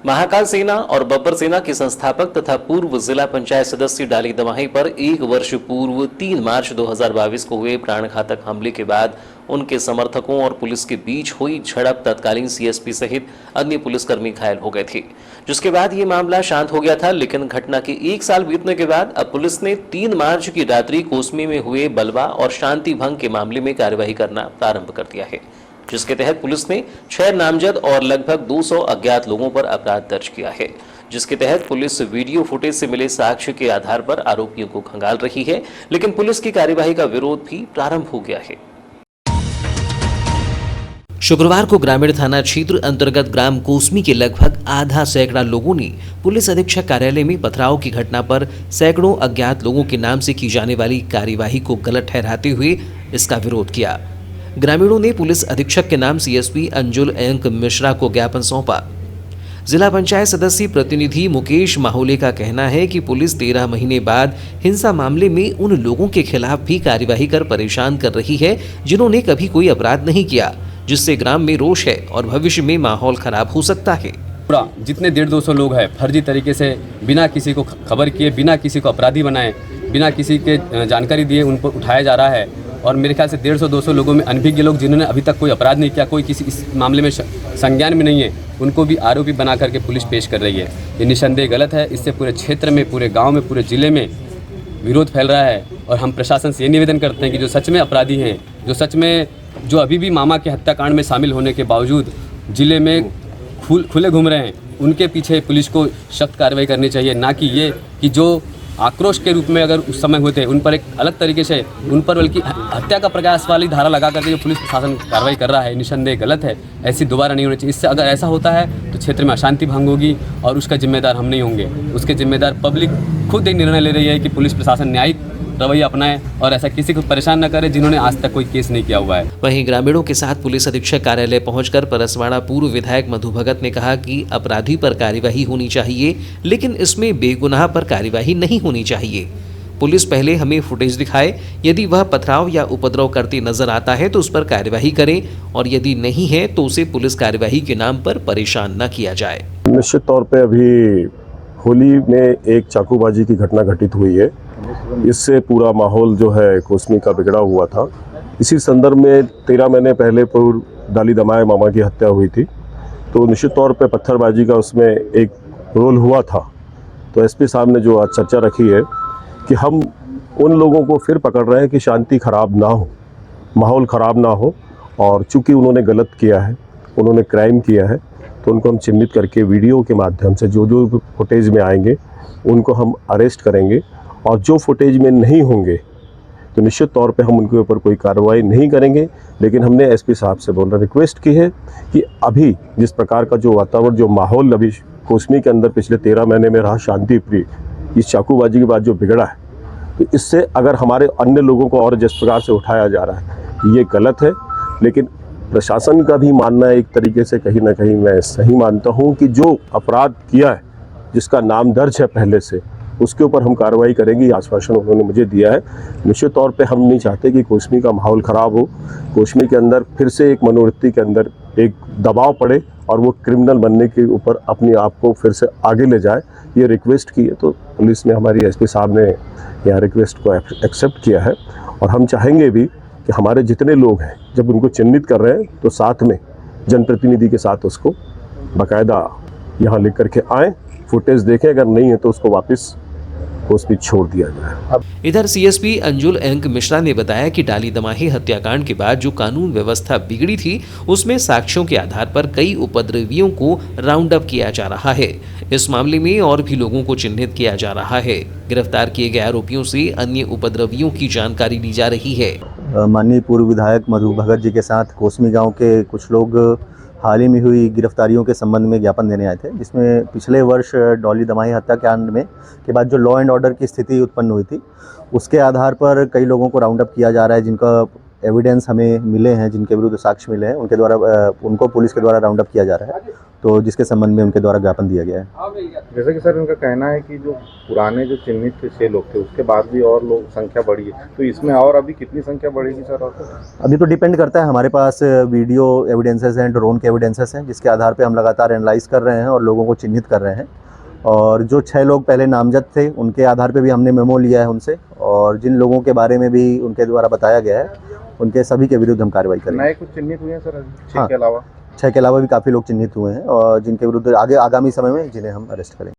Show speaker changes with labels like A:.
A: महाकाल सेना और बब्बर सेना के संस्थापक तथा पूर्व जिला पंचायत सदस्य डाली दमाही पर 1 वर्ष पूर्व 3 मार्च 2022 को हुए प्राणघातक हमले के बाद उनके समर्थकों और पुलिस के बीच हुई झड़प तत्कालीन सीएसपी सहित अन्य पुलिसकर्मी घायल हो गए थे, जिसके बाद ये मामला शांत हो गया था। लेकिन घटना के 1 साल बीतने के बाद अब पुलिस ने 3 मार्च की रात्रि कोसमी में हुए बलवा और शांति भंग के मामले में कार्यवाही करना प्रारंभ कर दिया है, जिसके तहत पुलिस ने 6 नामजद और लगभग 200 अज्ञात लोगों पर अपराध दर्ज किया है, जिसके तहत पुलिस वीडियो फुटेज से मिले साक्ष्य के आधार पर आरोपियों को खंगाल रही है। लेकिन पुलिस की कार्यवाही का विरोध भी प्रारंभ हो गया है। शुक्रवार को ग्रामीण थाना क्षेत्र अंतर्गत ग्राम कोसमी के लगभग आधा सैकड़ा लोगों ने पुलिस अधीक्षक कार्यालय में पथराव की घटना पर सैकड़ों अज्ञात लोगों के नाम से की जाने वाली कार्यवाही को गलत ठहराते हुए इसका विरोध किया। ग्रामीणों ने पुलिस अधीक्षक के नाम सीएसपी अंजुल एंक मिश्रा को ज्ञापन सौंपा। जिला पंचायत सदस्य प्रतिनिधि मुकेश माहौले का कहना है कि पुलिस 13 महीने बाद हिंसा मामले में उन लोगों के खिलाफ भी कार्यवाही कर परेशान कर रही है जिन्होंने कभी कोई अपराध नहीं किया, जिससे ग्राम में रोष है और भविष्य में माहौल खराब हो सकता है।
B: पूरा जितने 150-200 लोग हैं फर्जी तरीके से बिना किसी को खबर किए, बिना किसी को अपराधी बनाए, बिना किसी के जानकारी दिए उन पर उठाया जा रहा है। और मेरे ख्याल से 150-200 लोगों में अनभिज्ञ लोग जिन्होंने अभी तक कोई अपराध नहीं किया, कोई किसी इस मामले में संज्ञान में नहीं है, उनको भी आरोपी बना करके पुलिस पेश कर रही है। ये निस्संदेह गलत है। इससे पूरे क्षेत्र में, पूरे गांव में, पूरे ज़िले में विरोध फैल रहा है। और हम प्रशासन से ये निवेदन करते हैं कि जो सच में अपराधी हैं, जो अभी भी मामा के हत्याकांड में शामिल होने के बावजूद ज़िले में खुले घूम रहे हैं, उनके पीछे पुलिस को सख्त कार्रवाई करनी चाहिए। ना कि ये कि जो आक्रोश के रूप में अगर उस समय होते उन पर एक अलग तरीके से उन पर बल्कि हत्या का प्रयास वाली धारा लगा करके जो पुलिस प्रशासन कार्रवाई कर रहा है, निस्संदेह गलत है। ऐसी दोबारा नहीं होनी चाहिए। इससे अगर ऐसा होता है तो क्षेत्र में अशांति भंग होगी और उसका जिम्मेदार हम नहीं होंगे। उसके जिम्मेदार पब्लिक खुद एक निर्णय ले रही है कि पुलिस प्रशासन न्यायिक रवैया अपनाए और ऐसा किसी को परेशान न करे जिन्होंने आज तक कोई केस नहीं किया हुआ है।
A: वहीं ग्रामीणों के साथ पुलिस अधीक्षक कार्यालय पहुंचकर परसवाड़ा पूर्व विधायक मधु भगत ने कहा कि अपराधी पर कार्यवाही होनी चाहिए, लेकिन इसमें बेगुनाह पर कार्यवाही नहीं होनी चाहिए। पुलिस पहले हमें फुटेज दिखाए, यदि वह पथराव या उपद्रव करती नजर आता है तो उस पर कार्यवाही करें और यदि नहीं है तो उसे पुलिस कार्यवाही के नाम पर परेशान न किया जाए।
C: निश्चित तौर पर अभी होली में एक चाकूबाजी की घटना घटित हुई है। इससे पूरा माहौल जो है कोसमी का बिगड़ा हुआ था। इसी संदर्भ में 13 महीने पहले पूर्व डाली दमाही मामा की हत्या हुई थी, तो निश्चित तौर पे पत्थरबाजी का उसमें एक रोल हुआ था। तो एसपी साहब ने जो आज चर्चा रखी है कि हम उन लोगों को फिर पकड़ रहे हैं कि शांति खराब ना हो, माहौल ख़राब ना हो, और चूँकि उन्होंने गलत किया है, उन्होंने क्राइम किया है, तो उनको हम चिन्हित करके वीडियो के माध्यम से जो जो फुटेज में आएंगे उनको हम अरेस्ट करेंगे। और जो फुटेज में नहीं होंगे तो निश्चित तौर पे हम उनके ऊपर कोई कार्रवाई नहीं करेंगे। लेकिन हमने एसपी साहब से रिक्वेस्ट की है कि अभी जिस प्रकार का जो वातावरण, जो माहौल अभी कोसमी के अंदर पिछले 13 महीने में रहा शांति प्रिय, इस चाकूबाजी के बाद जो बिगड़ा है, तो इससे अगर हमारे अन्य लोगों को और जिस प्रकार से उठाया जा रहा है ये गलत है। लेकिन प्रशासन का भी मानना है एक तरीके से, कहीं ना कहीं मैं सही मानता हूँ कि जो अपराध किया है, जिसका नाम दर्ज है पहले से, उसके ऊपर हम कार्रवाई करेंगे। आश्वासन उन्होंने मुझे दिया है। निश्चित तौर पे हम नहीं चाहते कि कोसमी का माहौल ख़राब हो, कोसमी के अंदर फिर से एक मनोवृत्ति के अंदर एक दबाव पड़े और वो क्रिमिनल बनने के ऊपर अपने आप को फिर से आगे ले जाए। ये रिक्वेस्ट की है, तो पुलिस ने, हमारी एसपी साहब ने यहाँ रिक्वेस्ट को एक्सेप्ट किया है। और हम चाहेंगे भी कि हमारे जितने लोग हैं, जब उनको चिन्हित कर रहे हैं तो साथ में जनप्रतिनिधि के साथ उसको बाकायदा यहाँ लिख करके आएँ, फुटेज देखें, अगर नहीं है तो उसको वापस कोसमी छोड़ दिया जाए।
A: इधर सीएसपी अंजुल एंक मिश्रा ने बताया कि डाली दमाही हत्याकांड के बाद जो कानून व्यवस्था बिगड़ी थी, उसमें साक्ष्यों के आधार पर कई उपद्रवियों को राउंड अप किया जा रहा है। इस मामले में और भी लोगों को चिन्हित किया जा रहा है। गिरफ्तार किए गए आरोपियों से अन्य उपद्रवियों की जानकारी ली जा रही है।
D: माननीय पूर्व विधायक मधु भगत जी के साथ कोसमी गाँव के कुछ लोग हाल ही में हुई गिरफ्तारियों के संबंध में ज्ञापन देने आए थे, जिसमें पिछले वर्ष डाली दमाही हत्याकांड में के बाद जो लॉ एंड ऑर्डर की स्थिति उत्पन्न हुई थी, उसके आधार पर कई लोगों को राउंड अप किया जा रहा है, जिनका एविडेंस हमें मिले हैं, जिनके विरुद्ध साक्ष्य मिले हैं, उनके द्वारा उनको पुलिस के द्वारा राउंड अप किया जा रहा है। तो जिसके संबंध में उनके द्वारा ज्ञापन दिया गया है।
E: जैसे कि सर उनका कहना है कि जो पुराने जो चिन्हित 6 लोग थे उसके बाद भी और लोग संख्या बढ़ी है, तो इसमें और अभी कितनी संख्या बढ़ेगी सर? और
D: अभी तो डिपेंड करता है, हमारे पास वीडियो एविडेंसेस हैं, ड्रोन के एविडेंसेस हैं, जिसके आधार पे हम लगातार एनालाइज कर रहे हैं और लोगों को चिन्हित कर रहे हैं। और जो 6 लोग पहले नामजद थे उनके आधार पे भी हमने मेमो लिया है उनसे, और जिन लोगों के बारे में भी उनके द्वारा बताया गया है उनके सभी के विरुद्ध हम कार्रवाई करेंगे।
E: नए कुछ चिन्हित हुए हैं सर 6
D: हाँ।
E: के अलावा?
D: 6 के अलावा भी काफ़ी लोग चिन्हित हुए हैं और जिनके विरुद्ध आगे आगामी समय में जिन्हें हम अरेस्ट करेंगे।